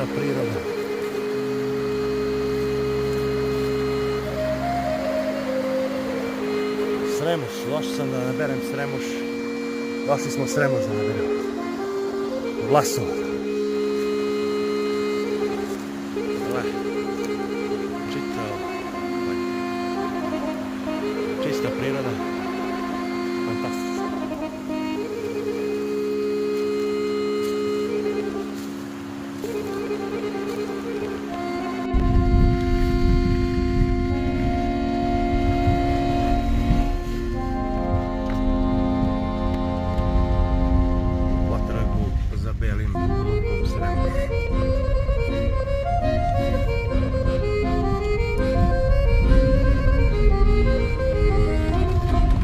čisto priroda. Sremuš, došao sam da naberem Sremuš. Došli smo u Sremuš da naberemo. Vlasov.